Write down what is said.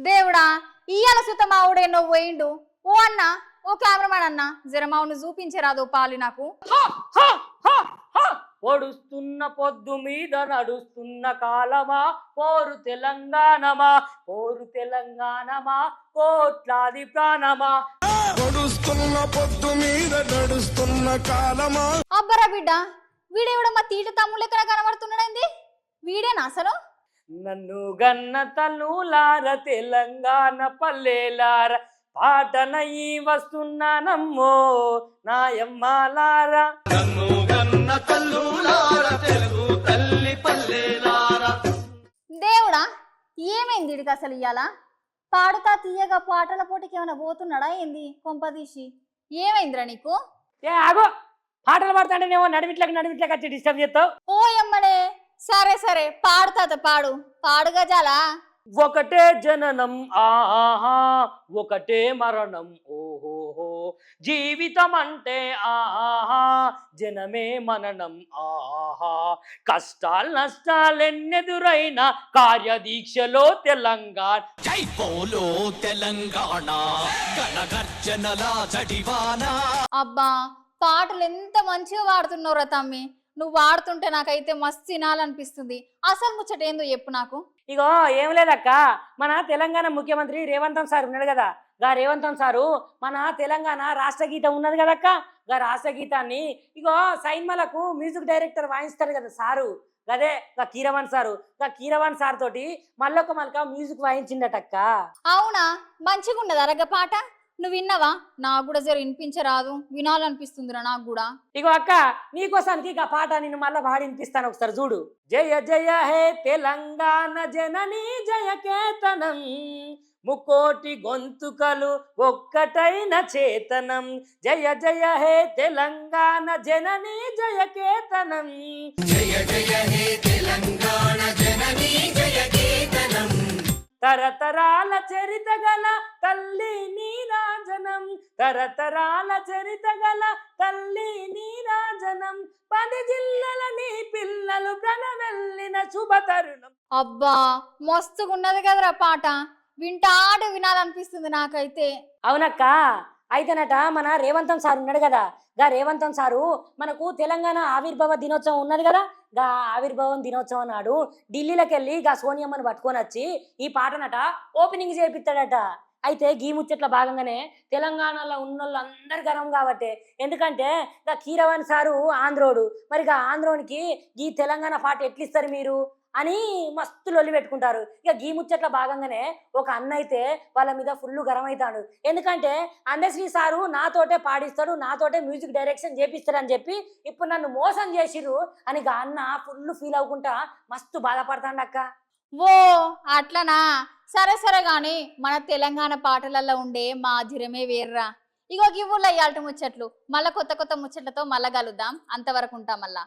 దేవుడా ఇయ్యాల సుత మావుడేనో పోయిండు. ఓ అన్న, ఓ కెమెరామాన్ అన్న, జర మావును చూపించరాదో పాలు నాకు. పొడుస్తున్న పొద్దు మీద నడుస్తున్న కాలమా పోరు తెలంగాణమా, పోరు తెలంగాణమా, కోట్లాది ప్రాణమా. పొడుస్తున్న పొద్దు మీద నడుస్తున్న కాలమా. అబ్బరా బిడ్డ, వీడేవిడమ్మా తీట తమ్ముళ్ళు ఎక్కడ కనబడుతున్నాడండి? వీడేనా అసలు? నన్ను గన్న తల్లులార తెలంగాణ పల్లెలార పాటనయి వస్తున్నానమ్మో నాయమ్మలారా. నన్ను గన్న తల్లులార తెలుగు తల్లి పల్లెలార. దేవుడా ఏమైంది వీడికి అసలు ఇయ్యాల? పాడుతా తీయగా పాటల పోటీకి ఏమైనా పోతున్నాడా ఏంది కొంపదీసి? ఏమైందిరా నీకు? ఏ ఆగో, పాటలు పాడుతాంటేనేమో నడిమిట్లకి వచ్చి డిస్టర్బ్ చేస్తావు. ఓ ఎమ్మడే, సరే సరే పాడుతా పాడు, పాడుగా చాలా. ఒకటే జననం ఆహా, ఒకటే మరణం ఓహోహో, జీవితం అంటే ఆహా, జనమే మననం ఆహా. కష్టాలు నష్టాలెన్నెదురైన కార్యదీక్షలో తెలంగాణ. జై పోలో తెలంగాణ గణగర్జనల జడివాన. అబ్బా పాటలు ఎంత మంచిగా పాడుతున్నావురా తమ్మి. నువ్వు పాడుతుంటే నాకైతే మస్తు తినాలనిపిస్తుంది. అసలు ముచ్చట ఏందో చెప్పు నాకు. ఇగో ఏం లేదక్క, మన తెలంగాణ ముఖ్యమంత్రి రేవంత్ సార్ ఉన్నాడు కదా, గా రేవంత్ సారు మన తెలంగాణ రాష్ట్ర గీతం ఉన్నది కదక్క, గా రాష్ట్ర గీతాన్ని ఇగో సైన్మలకు మ్యూజిక్ డైరెక్టర్ వాయిస్తాడు కదా సారు, గదే గా కీరవాణి సార్ తోటి మళ్ళొక మళ్ళక మ్యూజిక్ వాయించిండటక్క. అవునా, మంచిగా ఉన్నది అరగ పాట. నువ్వు విన్నావా? నాకు కూడా జర వినిపించరాదు, వినాలనిపిస్తుందిరా నాకు కూడా. ఇగో అక్క, నీకోసానికి ఇక పాట నేను మళ్ళా పాడి వినిపిస్తాను, ఒకసారి చూడు. జయ జయ హే తెలంగాణ జననీ జయ కేతనం, ముకోటి గొంతుకలు ఒక్కటైన చేతనం. జయ జయ హే తెలంగాణ జననీ జయ కేతనం, జయ జయ హే తెలంగాణ జననీ జయ కేతనం. తరతరాల చరిత గల తల్లి నీరాజనం, తరతరాల చరిత గల తల్లి నీరాజనం. 10 జిల్లల నీ పిల్లలు ప్రణవెల్లిన శుభతరుణం. అబ్బా మస్తుగున్నది కదరా పాట, వింటాడు వినాలనిపిస్తుంది నాకైతే. అవునక్క, అయితేనట మన రేవంత్ సార్ ఉన్నాడు కదా, గా రేవంత్ సారు మనకు తెలంగాణ ఆవిర్భావ దినోత్సవం ఉన్నది కదా, గా ఆవిర్భావం దినోత్సవం నాడు ఢిల్లీలోకి వెళ్ళి గా సోనియమ్మని పట్టుకొని వచ్చి ఈ పాటనట ఓపెనింగ్ చేపిస్తాడట. అయితే గీ ముచ్చట్ల భాగంగానే తెలంగాణలో ఉన్న వాళ్ళు అందరు గర్వం కాబట్టి, ఎందుకంటే గా కీరవాణి సారు ఆంధ్రోడు, మరి గా ఆంధ్రోనికి ఈ తెలంగాణ పాట ఎట్లిస్తారు మీరు అని మస్తు లొల్లి పెట్టుకుంటారు. ఇక గీ ముచ్చట్ల భాగంగానే ఒక అన్న అయితే వాళ్ళ మీద ఫుల్ గరం అవుతాడు. ఎందుకంటే అందశ్రీ సారు నాతోటే పాడిస్తాడు, నాతోటే మ్యూజిక్ డైరెక్షన్ చేపిస్తాడు అని చెప్పి ఇప్పుడు నన్ను మోసం చేసిరు అని గా అన్న ఫుల్ ఫీల్ అవ్వకుండా మస్తు బాధపడతాడు అక్క. ఓ అట్లనా, సరే సరే గాని మన తెలంగాణ పాటలలో ఉండే మాధుర్యమే వేర్రా. ఇగో గివ్వుల్లో ఇయాల్టి ముచ్చట్లు, మళ్ళా కొత్త కొత్త ముచ్చట్లతో మళ్ళా కలుద్దాం. అంతవరకు ఉంటాం మళ్ళా.